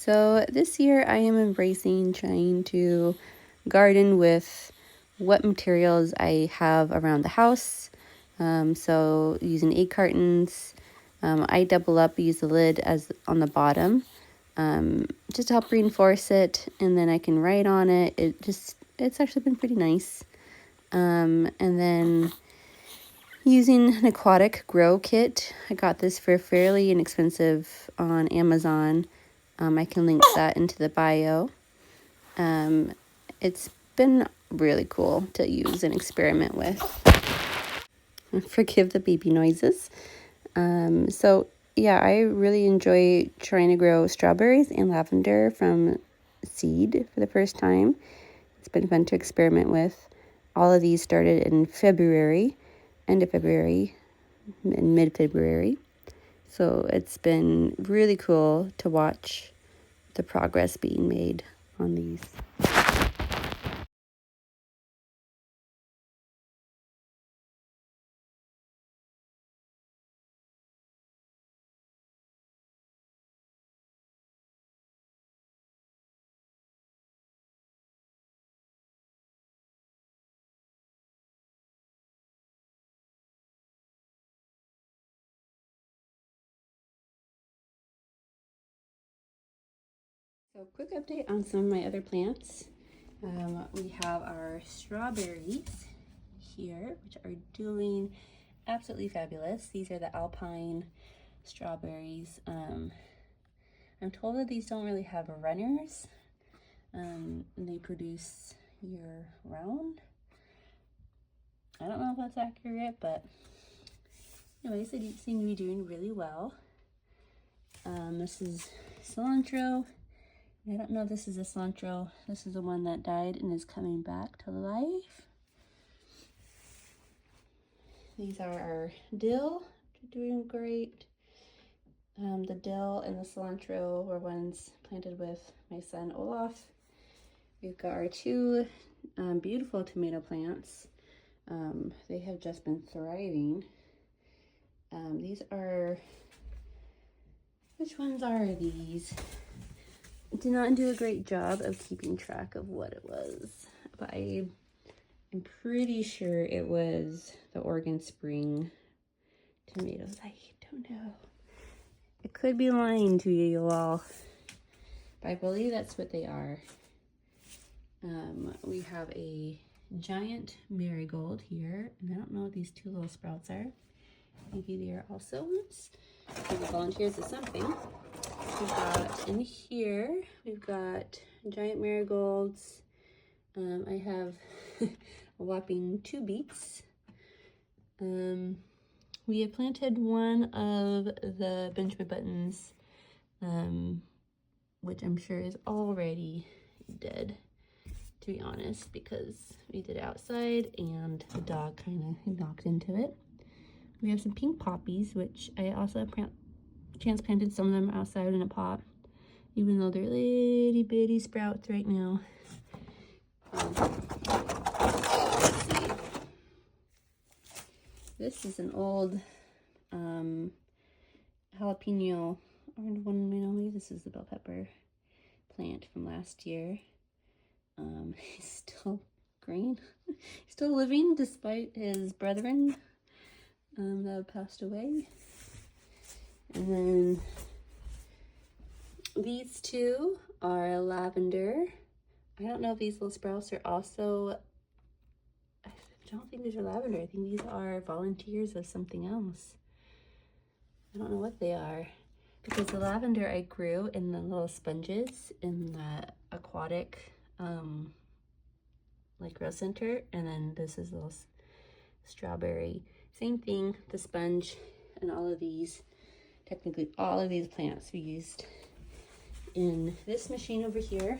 So this year I am embracing trying to garden with what materials I have around the house. So using egg cartons, I double up, use the lid as on the bottom, just to help reinforce it, and then I can write on it. It's actually been pretty nice. And then using an aquatic grow kit, I got this for fairly inexpensive on Amazon. I can link that into the bio. It's been really cool to use and experiment with. Forgive the baby noises. So yeah, I really enjoy trying to grow strawberries and lavender from seed for the first time. It's been fun to experiment with. All of these started in February, end of February, and mid-February. So it's been really cool to watch the progress being made on these. So quick update on some of my other plants. We have our strawberries here, which are doing absolutely fabulous. These are the alpine strawberries. I'm told that these don't really have runners. They produce year round. I don't know if that's accurate, but anyways, they seem to be doing really well. This is cilantro. I don't know if this is a cilantro. This is the one that died and is coming back to life. These are our dill, which are doing great. The dill and the cilantro were ones planted with my son Olaf. We've got our two beautiful tomato plants. They have just been thriving. These are, which ones are these? I did not do a great job of keeping track of what it was, but I'm pretty sure it was the Oregon Spring tomatoes. I don't know. I could be lying to you all, but I believe that's what they are. We have a giant marigold here, and I don't know what these two little sprouts are. Maybe they are also ones. Maybe volunteers or something. We've got in here, we've got giant marigolds. I have a whopping 2 beets. We have planted one of the Benjamin Buttons, which I'm sure is already dead, to be honest, because we did it outside and the dog kind of knocked into it. We have some pink poppies, which I also transplanted some of them outside in a pot, even though they're itty bitty sprouts right now. Let's see. This is an old jalapeno, orange one, maybe this is the bell pepper plant from last year. He's still green, still living despite his brethren that have passed away. And then these two are lavender. I don't know if these little sprouts are also, I don't think these are lavender. I think these are volunteers of something else. I don't know what they are, because the lavender I grew in the little sponges in the aquatic like grow center, and then this is little strawberry. Same thing, the sponge and all of these, technically all of these plants we used in this machine over here.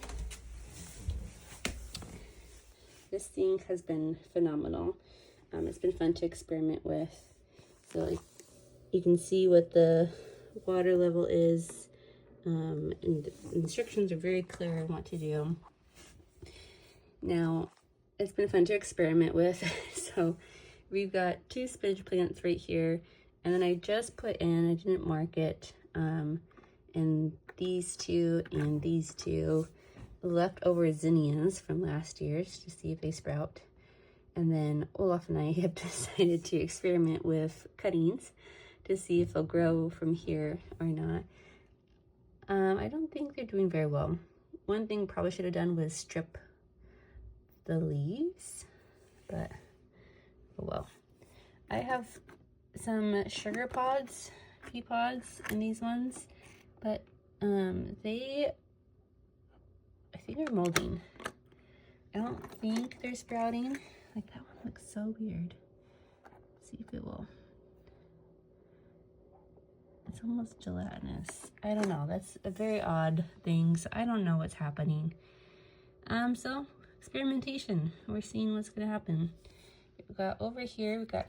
This thing has been phenomenal. It's been fun to experiment with. So you can see what the water level is, and the instructions are very clear on what to do. Now, it's been fun to experiment with. So we've got 2 spinach plants right here, and then I just put in, I didn't mark it, and these two leftover zinnias from last year's to see if they sprout. And then Olaf and I have decided to experiment with cuttings to see if they'll grow from here or not. I don't think they're doing very well. One thing probably should have done was strip the leaves, but oh well. I have some sugar pods, pea pods in these ones, but they, I think, are molding. I don't think they're sprouting. Like, that one looks so weird. Let's see if it will. It's almost gelatinous. I don't know. That's a very odd thing. So I don't know what's happening. So experimentation. We're seeing what's gonna happen. We've got over here, we've got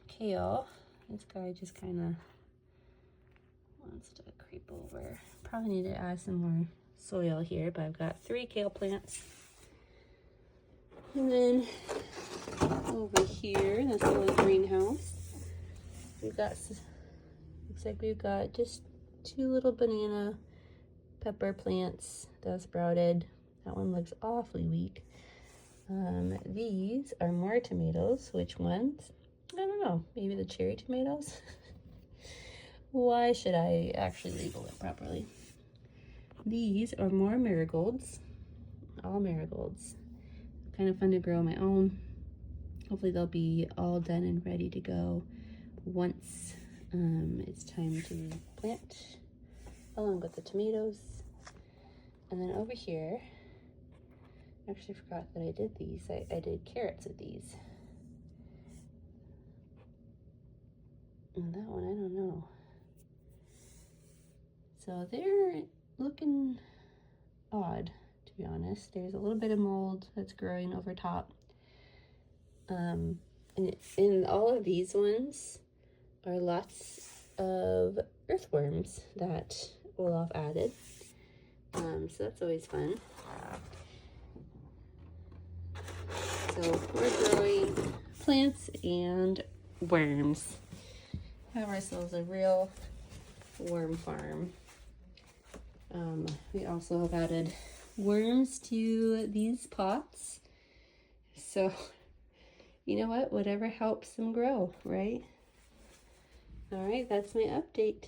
kale. This guy just kind of wants to creep over. Probably need to add some more soil here, but I've got 3 kale plants. And then over here, this little greenhouse, we've got, looks like we've got just 2 little banana pepper plants that sprouted. That one looks awfully weak. These are more tomatoes. Which ones? I don't know. Maybe the cherry tomatoes? Why should I actually label it properly? These are more marigolds. All marigolds. Kind of fun to grow on my own. Hopefully they'll be all done and ready to go once it's time to plant, along with the tomatoes. And then over here, I actually forgot that I did these. I did carrots with these. And that one, I don't know. So they're looking odd, to be honest. There's a little bit of mold that's growing over top. And in all of these ones are lots of earthworms that Olaf added. So that's always fun. So we're growing plants and worms. Have ourselves a real worm farm. We also have added worms to these pots. So, you know what? Whatever helps them grow, right? All right, that's my update.